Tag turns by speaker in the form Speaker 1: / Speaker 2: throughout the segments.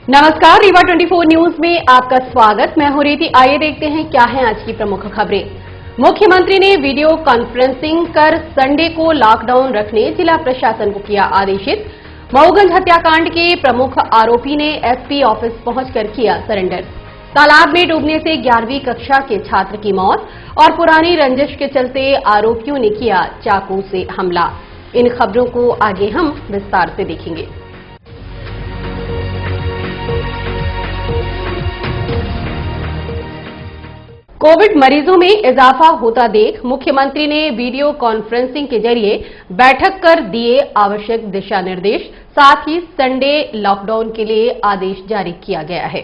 Speaker 1: नमस्कार, रीवा 24 न्यूज में आपका स्वागत। मैं हूं रीति। आइए देखते हैं क्या हैं आज की प्रमुख खबरें। मुख्यमंत्री ने वीडियो कॉन्फ्रेंसिंग कर संडे को लॉकडाउन रखने जिला प्रशासन को किया आदेशित। मऊगंज हत्याकांड के प्रमुख आरोपी ने एसपी ऑफिस पहुंचकर किया सरेंडर। तालाब में डूबने से 11वीं कक्षा के छात्र की मौत और पुरानी रंजिश के चलते आरोपियों ने किया चाकू से हमला। इन खबरों को आगे हम विस्तार से देखेंगे। कोविड मरीजों में इजाफा होता देख मुख्यमंत्री ने वीडियो कॉन्फ्रेंसिंग के जरिए बैठक कर दिए आवश्यक दिशा निर्देश। साथ ही संडे लॉकडाउन के लिए आदेश जारी किया गया है।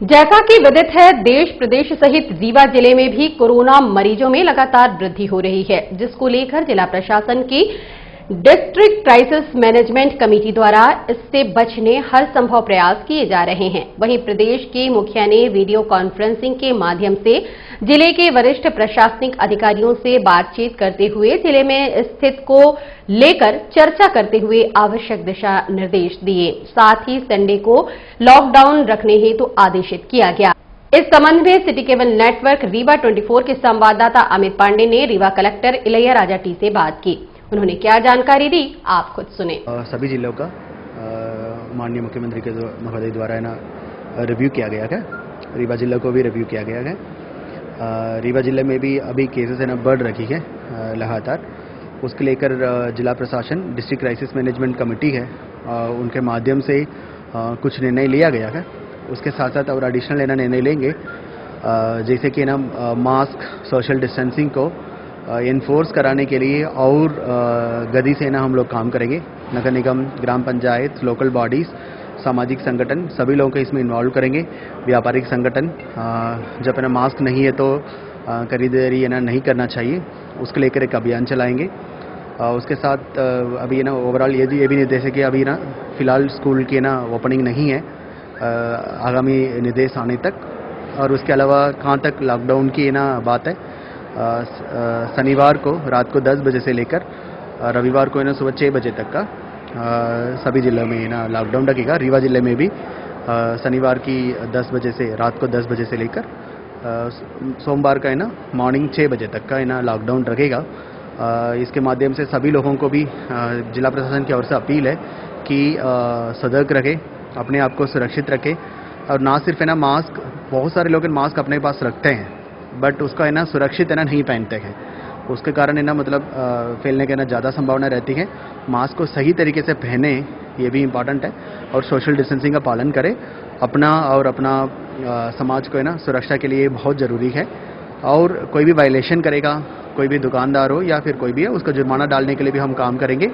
Speaker 1: जैसा कि विदित है, देश प्रदेश सहित रीवा जिले में भी कोरोना मरीजों में लगातार वृद्धि हो रही है, जिसको लेकर जिला प्रशासन की डिस्ट्रिक्ट क्राइसिस मैनेजमेंट कमेटी द्वारा इससे बचने हर संभव प्रयास किए जा रहे हैं। वहीं प्रदेश के मुखिया ने वीडियो कॉन्फ्रेंसिंग के माध्यम से जिले के वरिष्ठ प्रशासनिक अधिकारियों से बातचीत करते हुए जिले में स्थिति को लेकर चर्चा करते हुए आवश्यक दिशा निर्देश दिए। साथ ही संडे को लॉकडाउन रखने हेतु आदेशित किया गया। इस संबंध में सिटी केबल नेटवर्क रीवा 24 के संवाददाता अमित पांडे ने रीवा कलेक्टर इलैया राजा टी से बात की। उन्होंने क्या जानकारी दी, आप खुद सुने।
Speaker 2: सभी जिलों का माननीय मुख्यमंत्री के महोदय द्वारा है ना रिव्यू किया गया है। रीवा जिले को भी रिव्यू किया गया है। रीवा जिले में भी अभी केसेस है ना बढ़ रही है लगातार। उसके लेकर जिला प्रशासन डिस्ट्रिक्ट क्राइसिस मैनेजमेंट कमेटी है, उनके माध्यम से कुछ निर्णय लिया गया है। उसके साथ साथ और एडिशनल है ना निर्णय लेंगे, जैसे कि ना मास्क, सोशल डिस्टेंसिंग को इन्फोर्स कराने के लिए और गति से ना हम लोग काम करेंगे। नगर निगम, ग्राम पंचायत, लोकल बॉडीज, सामाजिक संगठन सभी लोगों को इसमें इन्वॉल्व करेंगे। व्यापारिक संगठन जब है ना मास्क नहीं है तो खरीदारी है ना नहीं करना चाहिए, उसके लेकर एक अभियान चलाएंगे। उसके साथ अभी है ना ओवरऑल ये भी निर्देश है कि अभी ना फिलहाल स्कूल की ना ओपनिंग नहीं है, आगामी निर्देश आने तक। और उसके अलावा कहाँ तक लॉकडाउन की है ना बात है, शनिवार को रात को 10 बजे से लेकर रविवार को है ना सुबह 6 बजे तक का सभी जिलों में ना लॉकडाउन लगेगा। रीवा जिले में भी शनिवार की 10 बजे से रात को 10 बजे से लेकर सोमवार का है ना मॉर्निंग 6 बजे तक का है ना लॉकडाउन लगेगा। इसके माध्यम से सभी लोगों को भी जिला प्रशासन की ओर से अपील है कि सतर्क रखें, अपने आप को सुरक्षित रखें। और ना सिर्फ है ना मास्क, बहुत सारे लोग मास्क अपने पास रखते हैं बट उसका है ना सुरक्षित है ना नहीं पहनते हैं, उसके कारण है ना मतलब फैलने की ना ज़्यादा संभावना रहती है। मास्क को सही तरीके से पहने, ये भी इम्पॉर्टेंट है। और सोशल डिस्टेंसिंग का पालन करें। अपना और अपना समाज को है ना सुरक्षा के लिए बहुत ज़रूरी है। और कोई भी वायलेशन करेगा, कोई भी दुकानदार हो या फिर कोई भी है, उसका जुर्माना डालने के लिए भी हम काम करेंगे।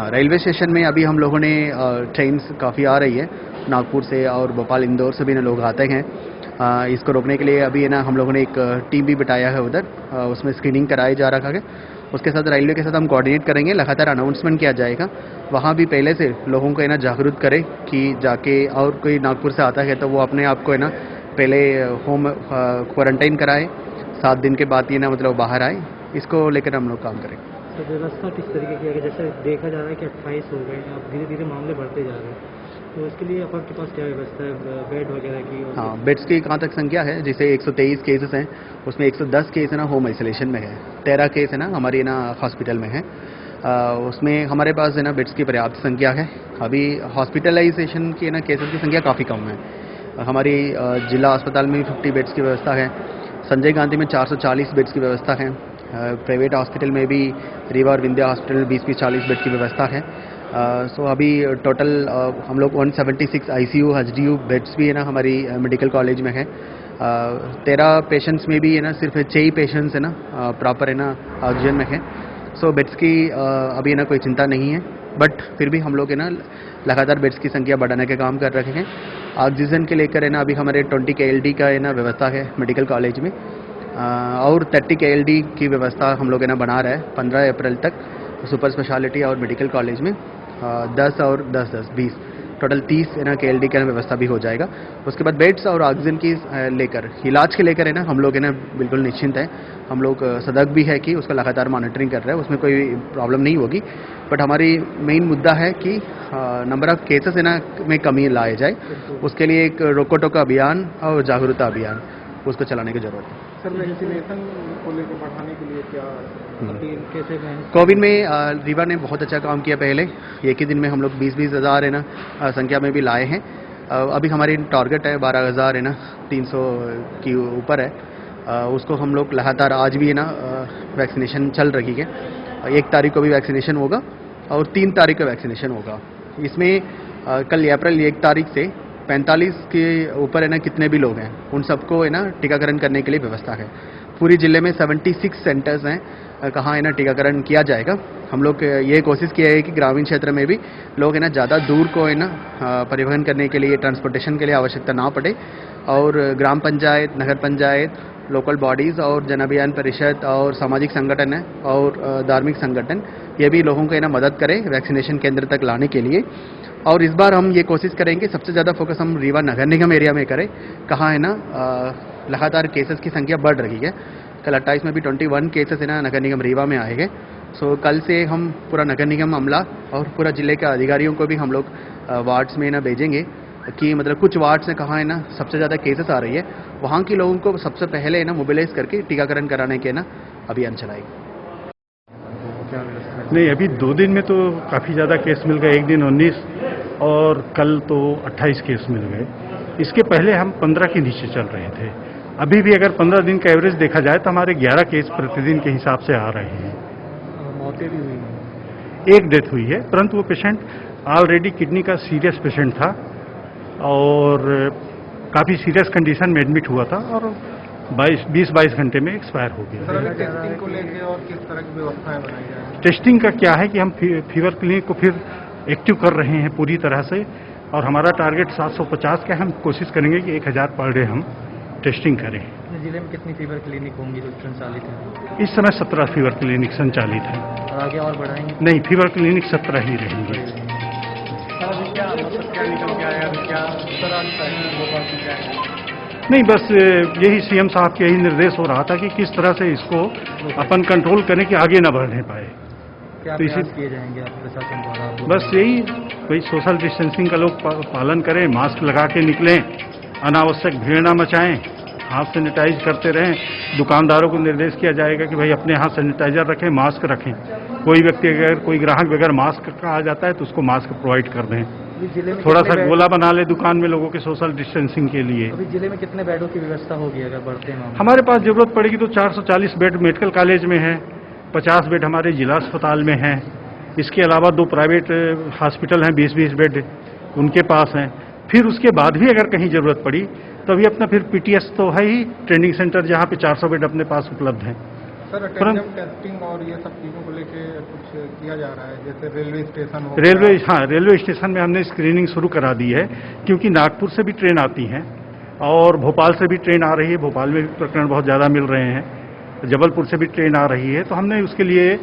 Speaker 2: रेलवे स्टेशन में अभी हम लोगों ने ट्रेन्स काफ़ी आ रही है, नागपुर से और भोपाल, इंदौर से भी ना लोग आते हैं। इसको रोकने के लिए अभी है ना हम लोगों ने एक टीम भी बिठाया है उधर, उसमें स्क्रीनिंग कराई जा रहा है। उसके साथ रेलवे के साथ हम कोऑर्डिनेट करेंगे, लगातार अनाउंसमेंट किया जाएगा। वहाँ भी पहले से लोगों को है ना जागरूक करें कि जाके, और कोई नागपुर से आता है तो वो अपने आप को है ना पहले होम क्वारंटाइन कराए, 7 दिन के बाद ये ना मतलब बाहर आए। इसको लेकर हम लोग काम करेंगे।
Speaker 3: तो व्यवस्था किस तरीके की है? जैसे देखा जा रहा है कि 28 हो गए, अब धीरे धीरे मामले बढ़ते जा रहे हैं, तो इसके लिए आपके पास क्या व्यवस्था है बेड वगैरह की?
Speaker 2: हाँ, बेड्स की कहाँ तक संख्या है, जैसे 123 केसेस हैं, उसमें 110 केस है ना होम आइसोलेशन में है, 13 केस है ना हमारी ना हॉस्पिटल में है। उसमें हमारे पास है ना बेड्स की पर्याप्त संख्या है। अभी हॉस्पिटलाइजेशन की ना केसेस की संख्या काफ़ी कम है। हमारी जिला अस्पताल में 50 बेड्स की व्यवस्था है, संजय गांधी में 440 बेड्स की व्यवस्था है, प्राइवेट हॉस्पिटल में भी रीवा और विंध्या हॉस्पिटल में 20-40 बेड की व्यवस्था है। सो अभी टोटल हम लोग 176 ICU HDU बेड्स भी है ना हमारी मेडिकल कॉलेज में है। 13 पेशेंट्स में भी है ना सिर्फ 6 ही पेशेंट्स है ना प्रॉपर है ना ऑक्सीजन में है। सो बेड्स की अभी है ना कोई चिंता नहीं है, बट फिर भी हम लोग है ना लगातार बेड्स की संख्या बढ़ाने के काम कर रहे हैं। ऑक्सीजन के लेकर है ना अभी हमारे 20 KLD का है ना व्यवस्था है मेडिकल कॉलेज में, और 30 KLD की व्यवस्था हम लोग है ना बना रहे हैं 15 अप्रैल तक सुपर स्पेशलिटी और मेडिकल कॉलेज में। 10 और 10-10 20 टोटल 30 है ना KLD का व्यवस्था भी हो जाएगा। उसके बाद बेड्स और ऑक्सीजन की लेकर, इलाज के लेकर है ना हम लोग है ना बिल्कुल निश्चिंत हैं। हम लोग सतर्क भी है कि उसका लगातार मॉनिटरिंग कर रहे हैं, उसमें कोई प्रॉब्लम नहीं होगी। बट हमारी मेन मुद्दा है कि नंबर ऑफ केसेस है ना में कमी लाए जाए, उसके लिए एक रोको टोको अभियान और जागरूकता अभियान उसको चलाने की जरूरत है।
Speaker 3: सर वैक्सीनेशन को लेकर बढ़ाने के लिए क्या अपील कैसे करें?
Speaker 2: कोविड में रीवा ने बहुत अच्छा काम किया। पहले एक ही दिन में हम लोग 20-20 हज़ार है ना संख्या में भी लाए हैं। अभी हमारी टारगेट है 12,000 है ना 300 की ऊपर है। उसको हम लोग लगातार आज भी है ना वैक्सीनेशन चल रही है। 1 तारीख को भी वैक्सीनेशन होगा और 3 तारीख को वैक्सीनेशन होगा। इसमें कल अप्रैल 1 तारीख से 45 के ऊपर है ना कितने भी लोग हैं उन सबको है ना टीकाकरण करने के लिए व्यवस्था है। पूरी जिले में 76 सेंटर्स हैं कहाँ है ना टीकाकरण किया जाएगा। हम लोग ये कोशिश किया है कि ग्रामीण क्षेत्र में भी लोग है ना ज़्यादा दूर को है ना परिवहन करने के लिए, ट्रांसपोर्टेशन के लिए आवश्यकता ना पड़े और ग्राम पंचायत, नगर पंचायत, लोकल बॉडीज़ और जन अभियान परिषद और सामाजिक संगठन है और धार्मिक संगठन ये भी लोगों को है ना मदद करें वैक्सीनेशन केंद्र तक लाने के लिए। और इस बार हम ये कोशिश करेंगे सबसे ज़्यादा फोकस हम रीवा नगर निगम एरिया में करें, कहाँ है ना लगातार केसेस की संख्या बढ़ रही है। कल 28 में भी 21 केसेस है ना नगर निगम रीवा में आए हैं। सो कल से हम पूरा नगर निगम अमला और पूरा जिले के अधिकारियों को भी हम लोग वार्ड्स में ना भेजेंगे कि मतलब कुछ वार्ड्स में कहाँ है ना सबसे ज़्यादा केसेस आ रही है, वहाँ के लोगों को सबसे पहले है ना मोबिलाइज करके टीकाकरण कराने के ना अभियान चलाएंगे।
Speaker 4: नहीं, अभी 2 दिन में तो काफ़ी ज़्यादा केस मिल गए। एक दिन 19 और कल तो 28 केस मिल गए। इसके पहले हम 15 के नीचे चल रहे थे। अभी भी अगर 15 दिन का एवरेज देखा जाए तो हमारे 11 केस प्रतिदिन के हिसाब से आ रहे हैं।
Speaker 3: मौतें भी हुई हैं?
Speaker 4: एक डेथ हुई है, परंतु वो पेशेंट ऑलरेडी किडनी का सीरियस पेशेंट था और काफ़ी सीरियस कंडीशन में एडमिट हुआ था और 20-22 घंटे में एक्सपायर हो गया।
Speaker 3: सर टेस्टिंग को लेकर और किस तरह की व्यवस्थाएं बनाई जाए?
Speaker 4: टेस्टिंग का क्या है कि हम फीवर क्लिनिक को फिर एक्टिव कर रहे हैं पूरी तरह से और हमारा टारगेट 750 का है। हम कोशिश करेंगे कि 1000 पर डे हम टेस्टिंग करें।
Speaker 3: जिले में कितनी फीवर क्लिनिक होंगी जो संचालित है?
Speaker 4: इस समय 17 फीवर क्लिनिक संचालित है।
Speaker 3: और आगे और बढ़ाएंगे?
Speaker 4: नहीं, फीवर क्लिनिक 17 ही रहेंगे। नहीं, बस यही सीएम साहब के यही निर्देश हो रहा था कि किस तरह से इसको अपन कंट्रोल करें कि आगे न बढ़ने पाए।
Speaker 3: क्या
Speaker 4: तो
Speaker 3: प्रयास किए जाएंगे आप प्रशासन द्वारा?
Speaker 4: बस यही कोई सोशल डिस्टेंसिंग का लोग पालन करें, मास्क लगा के निकलें, अनावश्यक भीड़ न मचाएं, हाथ सैनिटाइज करते रहें। दुकानदारों को निर्देश किया जाएगा कि भाई अपने हाथ सैनिटाइजर रखें, मास्क रखें। कोई व्यक्ति अगर कोई ग्राहक बगैर मास्क का आ जाता है तो उसको मास्क प्रोवाइड कर दें। थोड़ा सा गोला बना ले दुकान में लोगों के सोशल डिस्टेंसिंग के लिए।
Speaker 3: अभी जिले में कितने बेडों की व्यवस्था होगी अगर बढ़ते हैं?
Speaker 4: हमारे पास जरूरत पड़ेगी तो 440 बेड मेडिकल कॉलेज में है, 50 बेड हमारे जिला अस्पताल में हैं। इसके अलावा 2 प्राइवेट हॉस्पिटल हैं, 20-20 बेड उनके पास हैं। फिर उसके बाद भी अगर कहीं जरूरत पड़ी तो अभी अपना फिर पीटीएस तो है ही, ट्रेनिंग सेंटर जहाँ पे 400 बेड अपने पास उपलब्ध हैं।
Speaker 3: सर टेस्टिंग और ये सब चीज़ों को लेके कुछ किया जा रहा है, जैसे रेलवे स्टेशन हो?
Speaker 4: रेलवे स्टेशन में हमने स्क्रीनिंग शुरू करा दी है क्योंकि नागपुर से भी ट्रेन आती हैं और भोपाल से भी ट्रेन आ रही है। भोपाल में भी प्रकरण बहुत ज़्यादा मिल रहे हैं, जबलपुर से भी ट्रेन आ रही है। तो हमने उसके लिए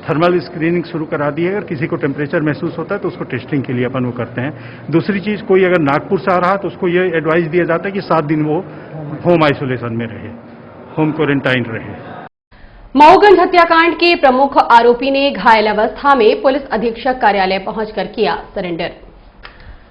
Speaker 4: थर्मल स्क्रीनिंग शुरू करा दी है। अगर किसी को टेम्परेचर महसूस होता है तो उसको टेस्टिंग के लिए अपन वो करते हैं। दूसरी चीज़, कोई अगर नागपुर से आ रहा है तो उसको ये एडवाइस दिया जाता है कि 7 दिन वो होम आइसोलेशन में रहे, होम क्वारंटाइन रहे।
Speaker 1: मऊगंज हत्याकांड के प्रमुख आरोपी ने घायल अवस्था में पुलिस अधीक्षक कार्यालय पहुंचकर किया सरेंडर।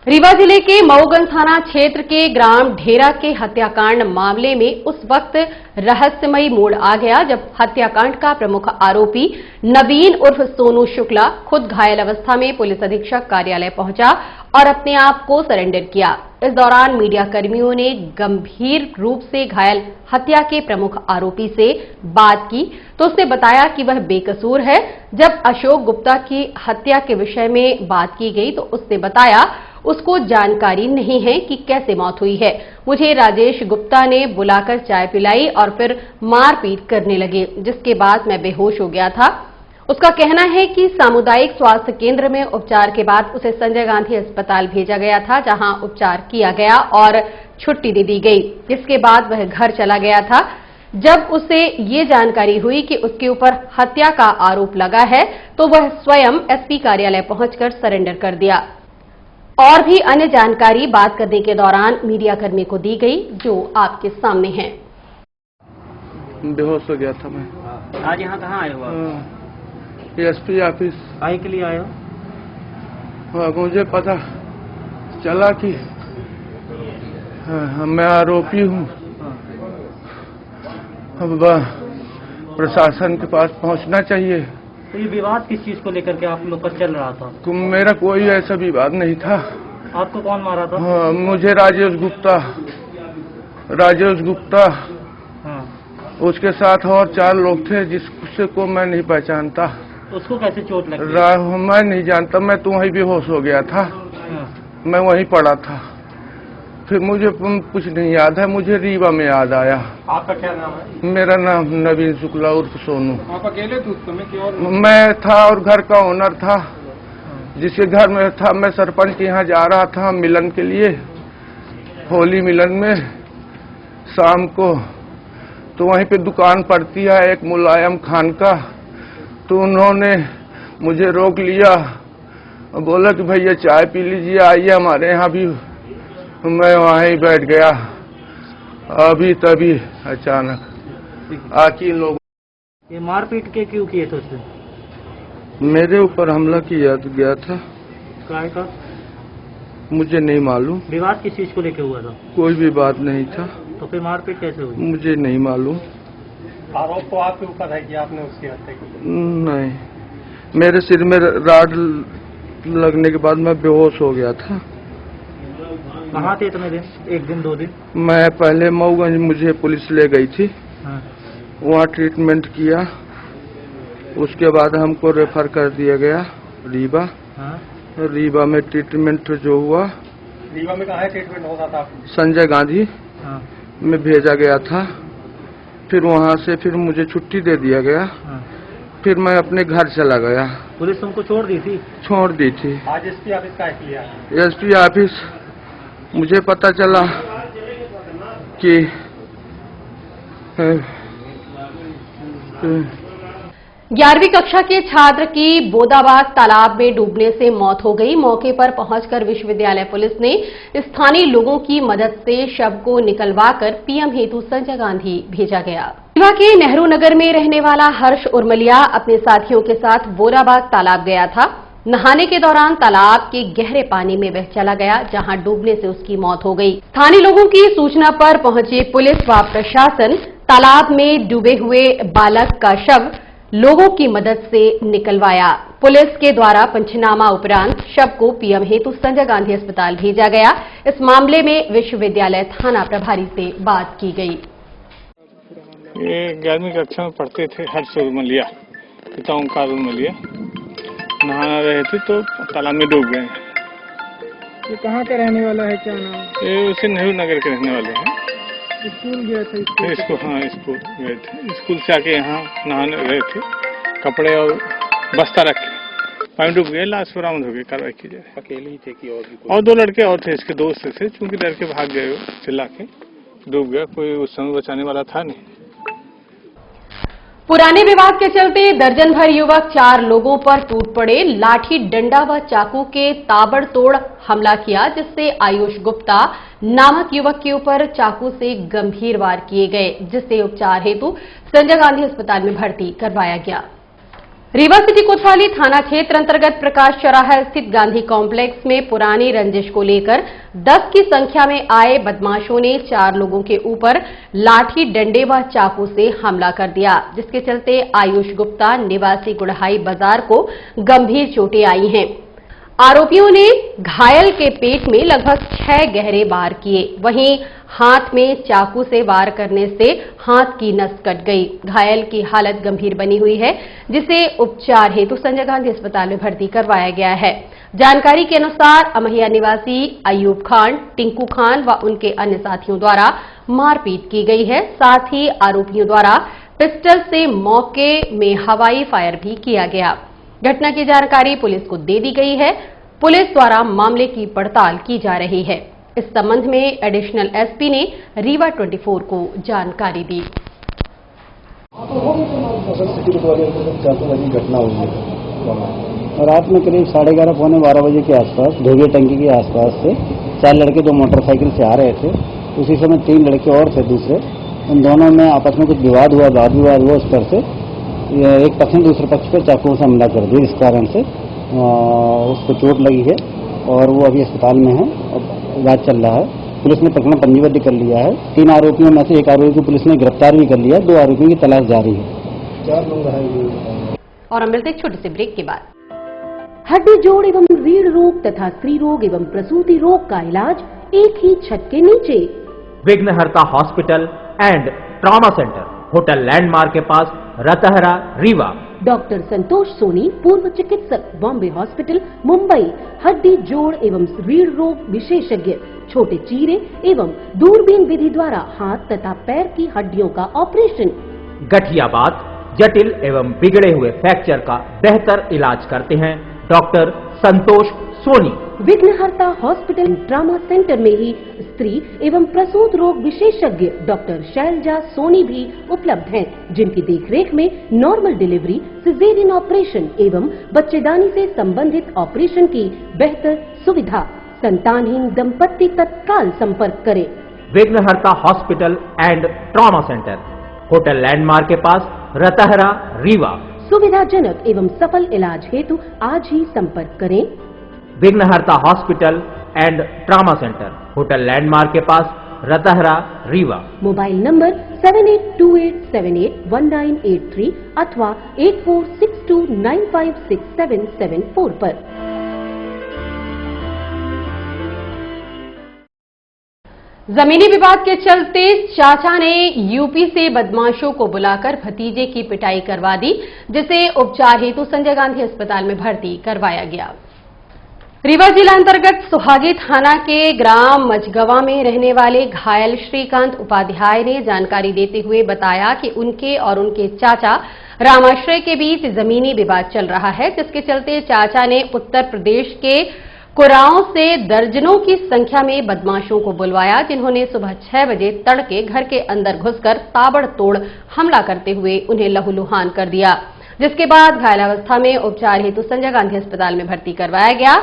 Speaker 1: रीवा जिले के मऊगंज थाना क्षेत्र के ग्राम ढेरा के हत्याकांड मामले में उस वक्त रहस्यमयी मोड़ आ गया जब हत्याकांड का प्रमुख आरोपी नवीन उर्फ सोनू शुक्ला खुद घायल अवस्था में पुलिस अधीक्षक कार्यालय पहुंचा और अपने आप को सरेंडर किया। इस दौरान मीडिया कर्मियों ने गंभीर रूप से घायल हत्या के प्रमुख आरोपी से बात की तो उसने बताया कि वह बेकसूर है। जब अशोक गुप्ता की हत्या के विषय में बात की गई तो उसने बताया उसको जानकारी नहीं है कि कैसे मौत हुई है। मुझे राजेश गुप्ता ने बुलाकर चाय पिलाई और फिर मारपीट करने लगे, जिसके बाद मैं बेहोश हो गया था। उसका कहना है कि सामुदायिक स्वास्थ्य केंद्र में उपचार के बाद उसे संजय गांधी अस्पताल भेजा गया था, जहां उपचार किया गया और छुट्टी दे दी गई, जिसके बाद वह घर चला गया था। जब उसे ये जानकारी हुई कि उसके ऊपर हत्या का आरोप लगा है तो वह स्वयं एसपी कार्यालय पहुंचकर सरेंडर कर दिया। और भी अन्य जानकारी बात करने के दौरान मीडियाकर्मी को दी गई, जो आपके सामने है।
Speaker 5: बेहोश हो गया था मैं।
Speaker 3: आज यहाँ कहाँ आए हो आप?
Speaker 5: SP office.
Speaker 3: आए के लिए आए हो?
Speaker 5: मुझे पता चला कि मैं आरोपी हूँ। अब प्रशासन के पास पहुँचना चाहिए।
Speaker 3: तो ये विवाद किस चीज को लेकर के आप लोग का चल रहा था?
Speaker 5: मेरा कोई ऐसा विवाद नहीं था।
Speaker 3: आपको कौन मारा था?
Speaker 5: मुझे राजेश गुप्ता
Speaker 3: हाँ।
Speaker 5: उसके साथ और 4 लोग थे जिसको मैं नहीं पहचानता।
Speaker 3: उसको कैसे चोट लगी?
Speaker 5: मैं नहीं जानता, मैं तो वहीं बेहोश हो गया था।
Speaker 3: हाँ।
Speaker 5: मैं वहीं पड़ा था। फिर मुझे कुछ नहीं याद है, मुझे रीवा में याद आया।
Speaker 3: आपका क्या नाम है?
Speaker 5: मेरा नाम नवीन शुक्ला उर्फ सोनू।
Speaker 3: आप अकेले थे उस समय कि और?
Speaker 5: मैं था और घर का ओनर था, जिसके घर में था। मैं सरपंच के यहाँ जा रहा था मिलन के लिए, होली मिलन में शाम को। तो वहीं पे दुकान पड़ती है एक मुलायम खान का, तो उन्होंने मुझे रोक लिया, बोला कि भैया चाय पी लीजिए, आइए हमारे यहाँ भी। मैं वहीं बैठ गया। अभी तभी अचानक आके लोग
Speaker 3: ये मारपीट के क्यों किए थे उसने?
Speaker 5: मेरे ऊपर हमला किया गया था।
Speaker 3: काय का?
Speaker 5: मुझे नहीं मालूम।
Speaker 3: विवाद किस चीज को लेकर हुआ था?
Speaker 5: कोई भी बात नहीं था।
Speaker 3: तो फिर मारपीट कैसे हुई?
Speaker 5: मुझे नहीं मालूम।
Speaker 3: आरोप तो आपके ऊपर है कि आपने उसकी हत्या की?
Speaker 5: नहीं, मेरे सिर में राड लगने के बाद मैं बेहोश हो गया था।
Speaker 3: कहाँ थे इतने दिन? 1 दिन 2 दिन?
Speaker 5: मैं पहले मऊगंज मुझे पुलिस ले गई थी।
Speaker 3: हाँ।
Speaker 5: वहाँ ट्रीटमेंट किया, उसके बाद हमको रेफर कर दिया गया रीवा।
Speaker 3: हाँ।
Speaker 5: रीवा में ट्रीटमेंट जो हुआ।
Speaker 3: रीवा में कहाँ ट्रीटमेंट होता था?
Speaker 5: संजय गांधी
Speaker 3: हाँ।
Speaker 5: में भेजा गया था। फिर वहाँ से फिर मुझे छुट्टी दे दिया गया।
Speaker 3: हाँ।
Speaker 5: फिर मैं अपने घर चला गया।
Speaker 3: पुलिस तुमको छोड़ दी थी?
Speaker 5: छोड़ दी थी।
Speaker 3: आज एसपी ऑफिस का लिया?
Speaker 5: एसपी ऑफिस मुझे पता चला कि
Speaker 1: 11वीं कक्षा के छात्र की बोदाबाग तालाब में डूबने से मौत हो गई। मौके पर पहुंचकर विश्वविद्यालय पुलिस ने स्थानीय लोगों की मदद से शव को निकलवाकर पीएम हेतु संजय गांधी भेजा गया। रीवा के नेहरू नगर में रहने वाला हर्ष उर्मलिया अपने साथियों के साथ बोदाबाग तालाब गया था। नहाने के दौरान तालाब के गहरे पानी में बह चला गया, जहां डूबने से उसकी मौत हो गई। स्थानीय लोगों की सूचना पर पहुंचे पुलिस व प्रशासन तालाब में डूबे हुए बालक का शव लोगों की मदद से निकलवाया। पुलिस के द्वारा पंचनामा उपरांत शव को पीएम हेतु संजय गांधी अस्पताल भेजा गया। इस मामले में विश्वविद्यालय थाना प्रभारी से बात की गई।
Speaker 6: ये 11वीं कक्षा में पढ़ते थे हर्ष उर्मलिया, पिता ओंकार उर्मलिया। नहा रहे थे तो तालाब में डूब गए।
Speaker 3: ये कहाँ का रहने वाला है, क्या नाम?
Speaker 6: ये उसे नेहरू नगर के रहने वाले हैं।
Speaker 3: स्कूल गया था?
Speaker 6: स्कूल गए थे। स्कूल से आके यहाँ नहाने गए थे, कपड़े और बस्ता रखे, पानी डूब गए। लाश बरामद हो गई, कार्रवाई की जाए।
Speaker 3: अकेले ही थे कि और भी?
Speaker 6: और 2 लड़के और थे, इसके दोस्त थे। चूंकि डर के भाग गए, चिल्ला के डूब गया। कोई उस समय बचाने वाला था नहीं।
Speaker 1: पुराने विवाद के चलते दर्जन भर युवक 4 लोगों पर टूट पड़े। लाठी, डंडा व चाकू के ताबड़तोड़ हमला किया, जिससे आयुष गुप्ता नामक युवक के ऊपर चाकू से गंभीर वार किए गए, जिससे उपचार हेतु संजय गांधी अस्पताल में भर्ती करवाया गया। रीवा सिटी कोतवाली थाना क्षेत्र अंतर्गत प्रकाश चौराहा स्थित गांधी कॉम्प्लेक्स में पुरानी रंजिश को लेकर 10 की संख्या में आए बदमाशों ने 4 लोगों के ऊपर लाठी, डंडे व चाकू से हमला कर दिया, जिसके चलते आयुष गुप्ता निवासी गुड़हाई बाजार को गंभीर चोटें आई हैं। आरोपियों ने घायल के पेट में लगभग 6 गहरे वार किए। वहीं हाथ में चाकू से वार करने से हाथ की नस कट गई। घायल की हालत गंभीर बनी हुई है, जिसे उपचार हेतु संजय गांधी अस्पताल में भर्ती करवाया गया है। जानकारी के अनुसार अमहिया निवासी अयूब खान, टिंकू खान व उनके अन्य साथियों द्वारा मारपीट की गई है। साथ ही आरोपियों द्वारा पिस्टल से मौके में हवाई फायर भी किया गया। घटना की जानकारी पुलिस को दे दी गई है। पुलिस द्वारा मामले की पड़ताल की जा रही है। इस संबंध में एडिशनल एसपी ने रीवा 24 को जानकारी दी।
Speaker 7: घटना हुई है रात में करीब 11:30 पौने 12 बजे के आसपास धोबिया टंकी के आसपास से 4 लड़के 2 मोटरसाइकिल से आ रहे थे। उसी समय 3 लड़के और थे दूसरे। उन दोनों में आपस में कुछ विवाद हुआ, वाद विवाद हुआ। उस पर से एक पक्ष ने दूसरे पक्ष पर चाकू से हमला कर दिया। इस कारण से उसको चोट लगी है और वो अभी अस्पताल में है, अब इलाज चल रहा है। पुलिस ने प्रकरण पंजीबद्ध कर लिया है। 3 आरोपियों में से एक आरोपी को पुलिस ने गिरफ्तार भी कर लिया है, 2 आरोपियों की तलाश जारी है। 4 लोग घायल।
Speaker 1: और हम मिलते हैं एक छोटे से ब्रेक के बाद।
Speaker 8: हड्डी जोड़ एवं रीढ़ रोग तथा स्त्री रोग एवं प्रसूति रोग का इलाज एक ही छत के नीचे।
Speaker 9: विघ्नहर्ता hospital and trauma centre, hotel landmark के पास, रतहरा, रीवा।
Speaker 8: डॉक्टर संतोष सोनी, पूर्व चिकित्सक, बॉम्बे हॉस्पिटल, मुंबई। हड्डी जोड़ एवं रीढ़ रोग विशेषज्ञ, छोटे चीरे एवं दूरबीन विधि द्वारा हाथ तथा पैर की हड्डियों का ऑपरेशन।
Speaker 9: गठियाबात, जटिल एवं बिगड़े हुए फ्रैक्चर का बेहतर इलाज करते हैं डॉक्टर संतोष सोनी।
Speaker 8: विघ्नहर्ता हॉस्पिटल ट्रॉमा सेंटर में ही स्त्री एवं प्रसूत रोग विशेषज्ञ डॉक्टर शैलजा सोनी भी उपलब्ध हैं, जिनकी देखरेख में नॉर्मल डिलीवरी, सिजेरियन ऑपरेशन एवं बच्चेदानी से संबंधित ऑपरेशन की बेहतर सुविधा। संतानहीन दंपत्ति तत्काल संपर्क करें।
Speaker 9: विघ्नहर्ता hospital and trauma centre, hotel landmark के पास, रतहरा, रीवा।
Speaker 8: सुविधाजनक एवं सफल इलाज हेतु आज ही संपर्क करें।
Speaker 9: विघ्नहर्ता hospital and trauma centre, hotel landmark के पास, रतहरा, रीवा।
Speaker 8: मोबाइल नंबर 7828781983 अथवा 8462956774 पर।
Speaker 1: जमीनी विवाद के चलते चाचा ने यूपी से बदमाशों को बुलाकर भतीजे की पिटाई करवा दी, जिसे उपचार हेतु संजय गांधी अस्पताल में भर्ती करवाया गया। रीवा जिला अंतर्गत सुहागी थाना के ग्राम मझगवा में रहने वाले घायल श्रीकांत उपाध्याय ने जानकारी देते हुए बताया कि उनके और उनके चाचा रामाश्रय के बीच जमीनी विवाद चल रहा है, जिसके चलते चाचा ने उत्तर प्रदेश के कुराओं से दर्जनों की संख्या में बदमाशों को बुलवाया, जिन्होंने सुबह 6 बजे तड़के घर के अंदर घुसकर ताबड़तोड़ हमला करते हुए उन्हें लहूलुहान कर दिया, जिसके बाद घायल अवस्था में उपचार हेतु संजय गांधी अस्पताल में भर्ती करवाया गया।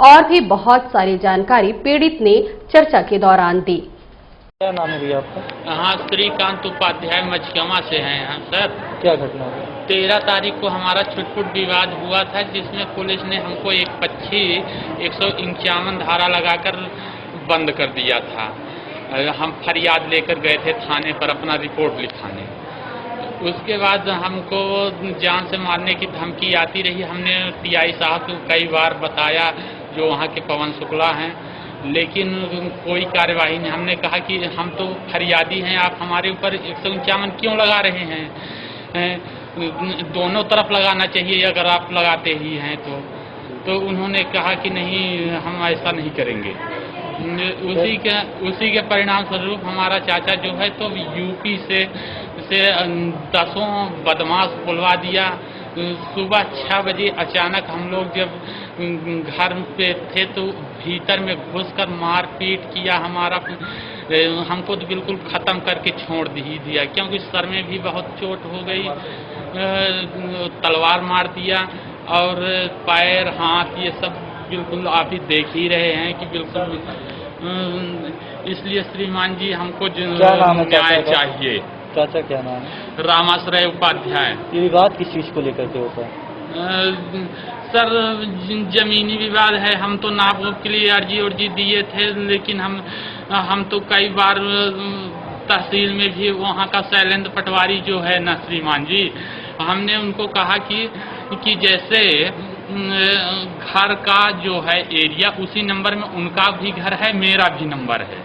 Speaker 1: और भी बहुत सारी जानकारी पीड़ित ने चर्चा के दौरान दी।
Speaker 3: क्या नाम है भैया आपका?
Speaker 10: हाँ, श्रीकांत उपाध्याय मझगवा से हैं। हाँ सर,
Speaker 3: क्या घटना है?
Speaker 10: 13 तारीख को हमारा छुटपुट विवाद हुआ था, जिसमें पुलिस ने हमको एक 151 धारा लगाकर बंद कर दिया था। हम फरियाद लेकर गए थे थाने पर अपना रिपोर्ट लिखाने। उसके बाद हमको जान से मारने की धमकी आती रही। हमने टीआई साहब को कई बार बताया, जो वहाँ के पवन शुक्ला हैं, लेकिन कोई कार्यवाही नहीं। हमने कहा कि हम तो फरियादी हैं, आप हमारे ऊपर 151 क्यों लगा रहे हैं? दोनों तरफ लगाना चाहिए अगर आप लगाते ही हैं तो उन्होंने कहा कि नहीं, हम ऐसा नहीं करेंगे। उसी के परिणाम स्वरूप हमारा चाचा जो है तो यूपी से 10 बदमाश बुलवा दिया। सुबह 6 बजे अचानक हम लोग जब घर पे थे तो भीतर में घुसकर मारपीट किया। हमको तो बिल्कुल ख़त्म करके छोड़ दिया, क्योंकि सर में भी बहुत चोट हो गई। तलवार मार दिया और पैर, हाथ, ये सब बिल्कुल आप ही देख ही रहे हैं कि बिल्कुल। इसलिए श्रीमान जी हमको न्याय चाहिए।
Speaker 3: चाचा क्या नाम है?
Speaker 10: रामाश्रय उपाध्याय।
Speaker 3: ये विवाद किस चीज को लेकर के होता है?
Speaker 10: सर, जमीनी विवाद है। हम तो नाप के लिए अर्जी दिए थे, लेकिन हम तो कई बार तहसील में भी वहाँ का शैलेंद्र पटवारी जो है ना श्रीमान जी, हमने उनको कहा कि जैसे घर का जो है एरिया उसी नंबर में उनका भी घर है, मेरा भी नंबर है,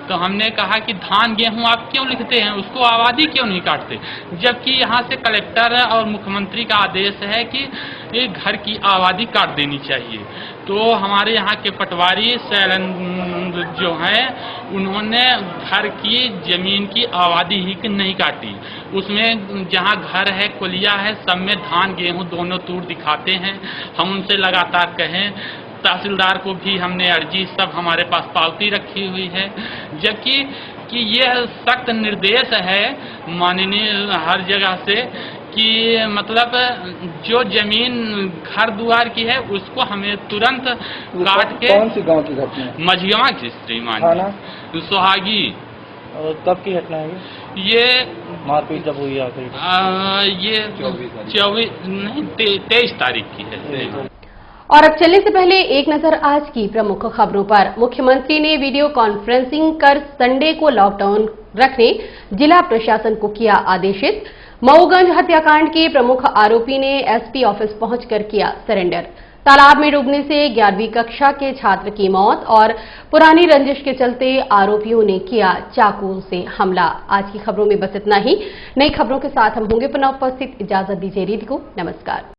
Speaker 10: तो हमने कहा कि धान गेहूं आप क्यों लिखते हैं, उसको आबादी क्यों नहीं काटते, जबकि यहाँ से कलेक्टर और मुख्यमंत्री का आदेश है कि एक घर की आबादी काट देनी चाहिए। तो हमारे यहाँ के पटवारी शैलेंद्र जो हैं, उन्होंने घर की जमीन की आबादी ही नहीं काटी। उसमें जहाँ घर है, कुलिया है, सब में धान गेहूं दोनों तूर दिखाते हैं। हम उनसे लगातार कहें, तहसीलदार को भी हमने अर्जी, सब हमारे पास पावती रखी हुई है, जबकि यह सख्त निर्देश है माननीय हर जगह से कि मतलब जो जमीन घर द्वार की है उसको हमें तुरंत काट के।
Speaker 3: कौन सी गांव की घटना है?
Speaker 10: मझगवा की श्रीमान, सुहागी।
Speaker 3: और कब की घटना है
Speaker 10: ये?
Speaker 3: मारपीट जब हुई आखिरी?
Speaker 10: ये 23 तारीख की है।
Speaker 1: और अब चलने से पहले एक नजर आज की प्रमुख खबरों पर। मुख्यमंत्री ने वीडियो कॉन्फ्रेंसिंग कर संडे को लॉकडाउन रखने जिला प्रशासन को किया आदेशित। मऊगंज हत्याकांड के प्रमुख आरोपी ने एसपी ऑफिस पहुंचकर किया सरेंडर। तालाब में डूबने से 11वीं कक्षा के छात्र की मौत और पुरानी रंजिश के चलते आरोपियों ने किया चाकू से हमला। आज की खबरों में बस इतना ही। नई खबरों के साथ हम होंगे पुनः उपस्थित। इजाजत दीजिए रीति को। नमस्कार।